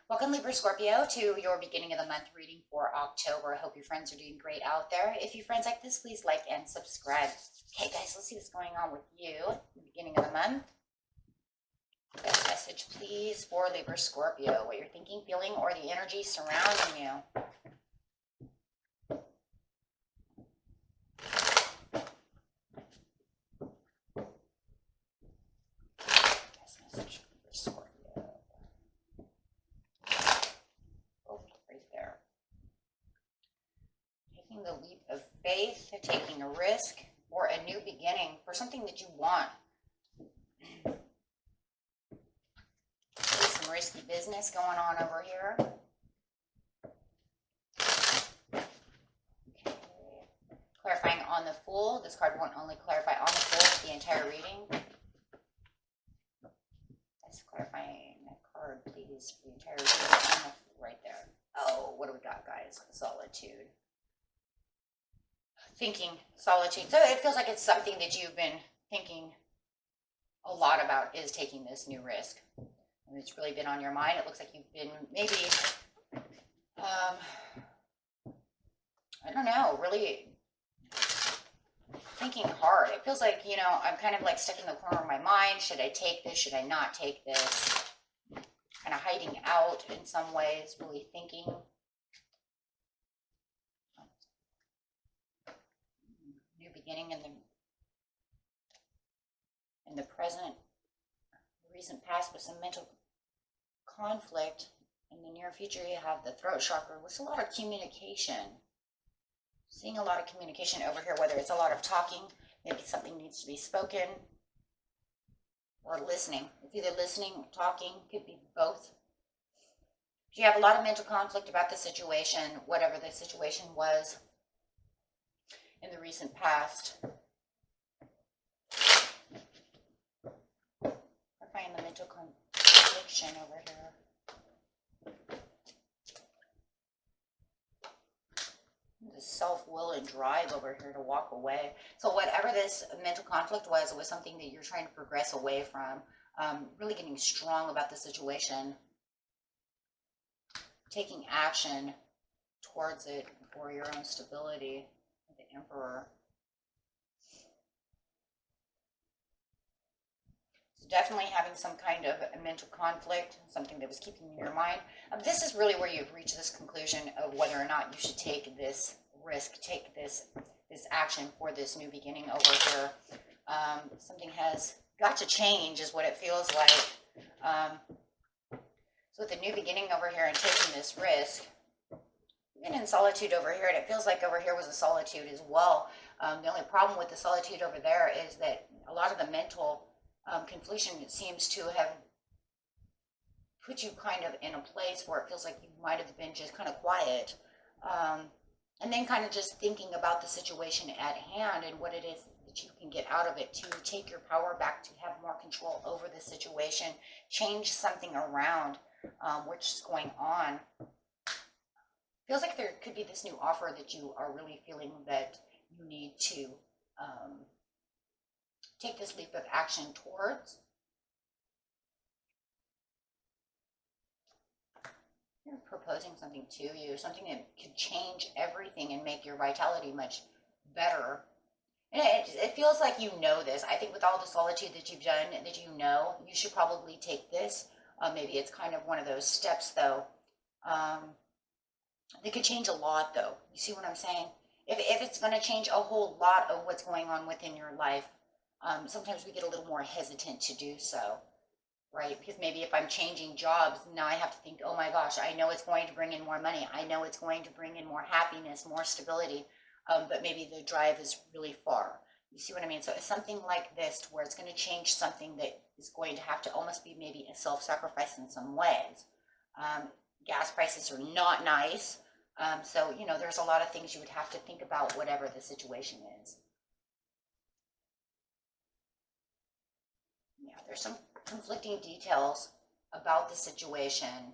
Welcome, Libra Scorpio, to your beginning of the month reading for October. I hope your friends are doing great out there. If you friends like this, please like and subscribe. Okay, guys, let's see what's going on with you at the beginning of the month. Best message, please, for Libra Scorpio. What you're thinking, feeling, or the energy surrounding you. Best message for Libra Scorpio. Oh, right there. Taking the leap of faith, taking a risk, or a new beginning for something that you want. Some risky business going on over here. Okay. Clarifying on the Fool. This card won't only clarify on the Fool, the entire reading. Let's clarifying that card, please, for the entire reading. Right there. Oh, what do we got, guys? Solitude. Thinking, solitude. So it feels like it's something that you've been thinking a lot about, is taking this new risk. And it's really been on your mind. It looks like you've been maybe, I don't know, really thinking hard. It feels like, you know, I'm kind of like stuck in the corner of my mind. Should I take this? Should I not take this? Kind of hiding out in some ways, really thinking. New beginning in the present, recent past with some mental conflict. In the near future, you have the throat chakra, which is a lot of communication. Seeing a lot of communication over here, whether it's a lot of talking, maybe something needs to be spoken, or listening. It's either listening or talking, could be both. You have a lot of mental conflict about the situation, whatever the situation was in the recent past. I find the mental confliction over here. The self-will and drive over here to walk away. So whatever this mental conflict was, it was something that you're trying to progress away from. Really getting strong about the situation. Taking action towards it for your own stability. The Emperor. So definitely having some kind of a mental conflict, something that was keeping in your mind. This is really where you've reached this conclusion of whether or not you should take this risk, take this action for this new beginning over here. Something has got to change is what it feels like. So with the new beginning over here and taking this risk, even in solitude over here, and it feels like over here was a solitude as well. The only problem with the solitude over there is that a lot of the mental confliction seems to have put you kind of in a place where it feels like you might have been just kind of quiet. And then kind of just thinking about the situation at hand and what it is that you can get out of it to take your power back, to have more control over the situation, change something around, which is going on. Feels like there could be this new offer that you are really feeling that you need to take this leap of action towards. You're proposing something to you, something that could change everything and make your vitality much better. And it feels like you know this. I think with all the solitude that you've done, that you know, you should probably take this. Maybe it's kind of one of those steps, though. They could change a lot, though. You see what I'm saying? If it's going to change a whole lot of what's going on within your life, sometimes we get a little more hesitant to do so, right? Because maybe if I'm changing jobs, now I have to think, oh my gosh, I know it's going to bring in more money. I know it's going to bring in more happiness, more stability, but maybe the drive is really far. You see what I mean? So it's something like this, to where it's going to change something that is going to have to almost be maybe a self-sacrifice in some ways. Gas prices are not nice. So, you know, there's a lot of things you would have to think about, whatever the situation is. Yeah, there's some conflicting details about the situation.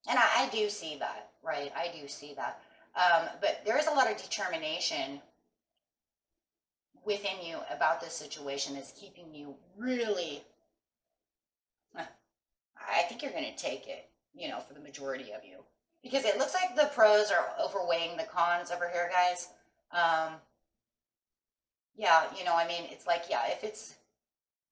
And I do see that, right? I do see that. But there is a lot of determination within you about this situation that's keeping you really, I think you're going to take it. you know, for the majority of you. Because it looks like the pros are overweighing the cons over here, guys. Yeah, you know, I mean, it's like, yeah, if it's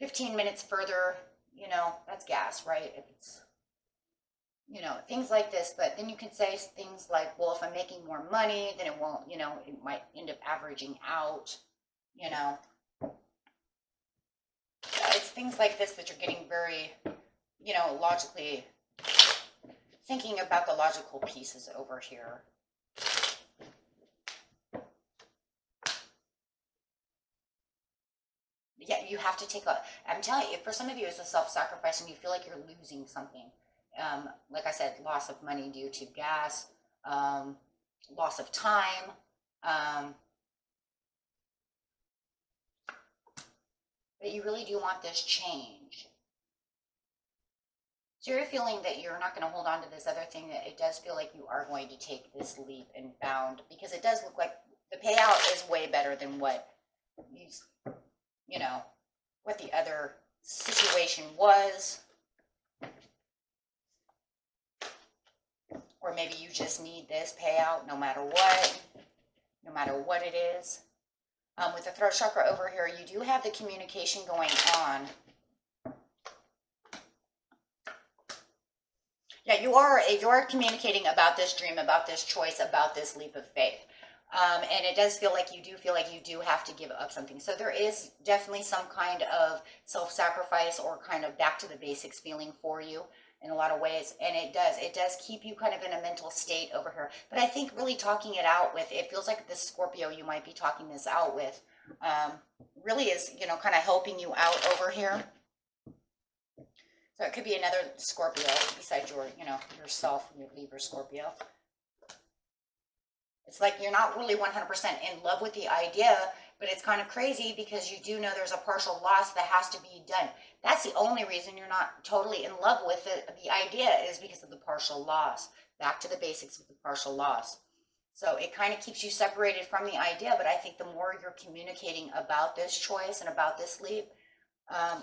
15 minutes further, you know, that's gas, right? If it's, you know, things like this. But then you can say things like, well, if I'm making more money, then it won't, you know, it might end up averaging out, you know. Yeah, it's things like this that you're getting very, you know, logically thinking about the logical pieces over here. Yeah, you have to take a, I'm telling you, for some of you, it's a self-sacrifice and you feel like you're losing something. Like I said, loss of money due to gas, loss of time, but you really do want this change. So you're feeling that you're not going to hold on to this other thing, that it does feel like you are going to take this leap and bound, because it does look like the payout is way better than what you know, what the other situation was. Or maybe you just need this payout no matter what it is. With the throat chakra over here, you do have the communication going on. Yeah, you're communicating about this dream, about this choice, about this leap of faith. And it does feel like you do have to give up something. So there is definitely some kind of self-sacrifice or kind of back to the basics feeling for you in a lot of ways. And it does keep you kind of in a mental state over here. But I think really talking it out with, it feels like this Scorpio you might be talking this out with, really is, you know, kind of helping you out over here. So it could be another Scorpio besides your, you know, yourself, your Libra Scorpio. It's like you're not really 100% in love with the idea, but it's kind of crazy because you do know there's a partial loss that has to be done. That's the only reason you're not totally in love with it. The idea is because of the partial loss. Back to the basics with the partial loss. So it kind of keeps you separated from the idea, but I think the more you're communicating about this choice and about this leap,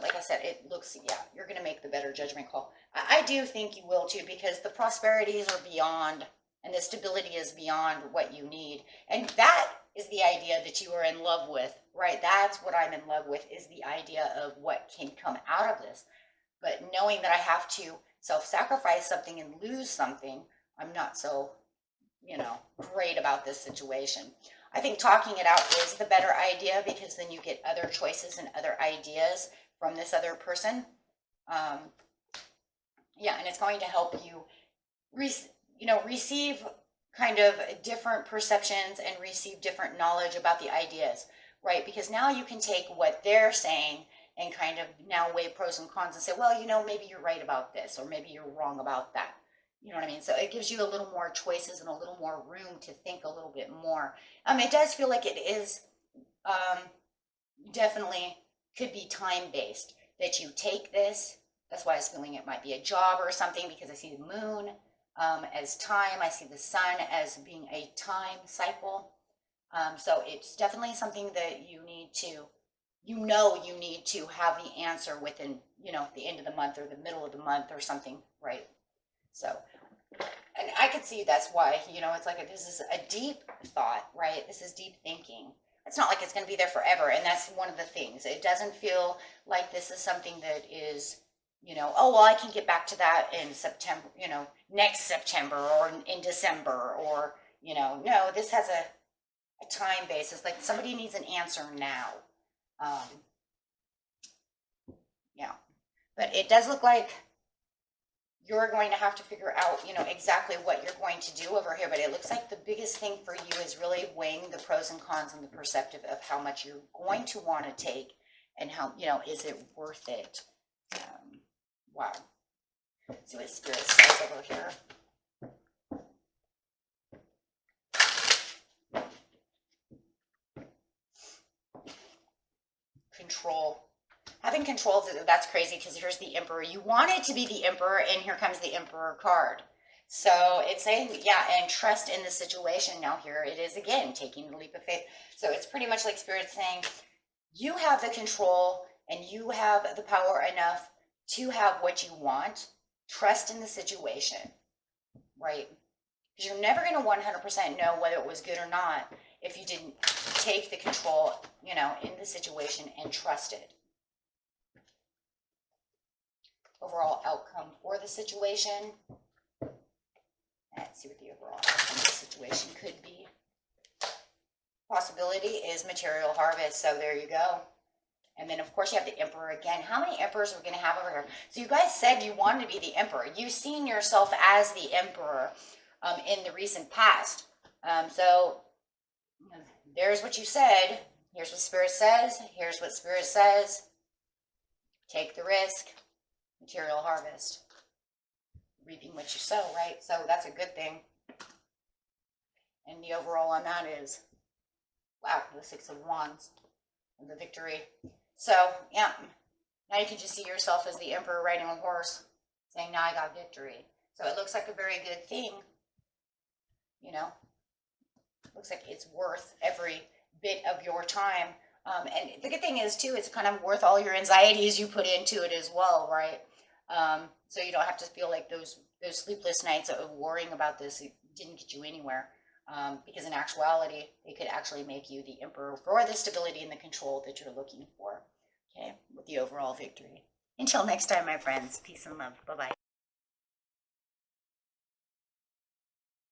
like I said, it looks, yeah, you're going to make the better judgment call. I do think you will too, because the prosperities are beyond, and the stability is beyond what you need. And that is the idea that you are in love with, right? That's what I'm in love with, is the idea of what can come out of this. But knowing that I have to self-sacrifice something and lose something, I'm not so, you know, great about this situation. I think talking it out is the better idea, because then you get other choices and other ideas from this other person. Yeah, and it's going to help you, receive kind of different perceptions and receive different knowledge about the ideas, right? Because now you can take what they're saying and kind of now weigh pros and cons and say, well, you know, maybe you're right about this, or maybe you're wrong about that. You know what I mean? So it gives you a little more choices and a little more room to think a little bit more. It does feel like it is definitely could be time-based, that you take this. That's why I was feeling it might be a job or something, because I see the moon as time. I see the sun as being a time cycle. So it's definitely something that you need to, you need to have the answer within, the end of the month or the middle of the month or something, right? So, and I could see that's why, it's like this is a deep thought, right? This is deep thinking. It's not like it's going to be there forever. And that's one of the things. It doesn't feel like this is something that is, oh, well, I can get back to that in September, next September or in December, or, no, this has a time basis. Like somebody needs an answer now. Yeah. But it does look like you're going to have to figure out, exactly what you're going to do over here. But it looks like the biggest thing for you is really weighing the pros and cons and the perspective of how much you're going to want to take and how, is it worth it? Wow. See what Spirit says over here. Control. Having control, that's crazy, because here's the Emperor. You want it to be the Emperor, and here comes the Emperor card. So it's saying, yeah, and trust in the situation. Now here it is again, taking the leap of faith. So it's pretty much like Spirit saying, you have the control and you have the power enough to have what you want. trust in the situation, right? Because you're never going to 100% know whether it was good or not if you didn't take the control, you know, in the situation and trust it. Overall outcome for the situation. Let's see what the overall outcome of the situation could be. Possibility is material harvest, so there you go. And then, of course, you have the Emperor again. How many Emperors are we going to have over here? So you guys said you wanted to be the Emperor. You've seen yourself as the Emperor in the recent past. So there's what you said. Here's what Spirit says. Here's what Spirit says. Take the risk. Material harvest. Reaping what you sow, right? So that's a good thing. And the overall on that is, wow, the Six of Wands and the victory. So, yeah, now you can just see yourself as the Emperor riding a horse, saying, now I got victory. So it looks like a very good thing, you know. Looks like it's worth every bit of your time. And the good thing is, too, it's kind of worth all your anxieties you put into it as well, right? So you don't have to feel like those sleepless nights of worrying about this didn't get you anywhere. Because in actuality, it could actually make you the Emperor for the stability and the control that you're looking for, okay, with the overall victory. Until next time, my friends, peace and love. Bye-bye.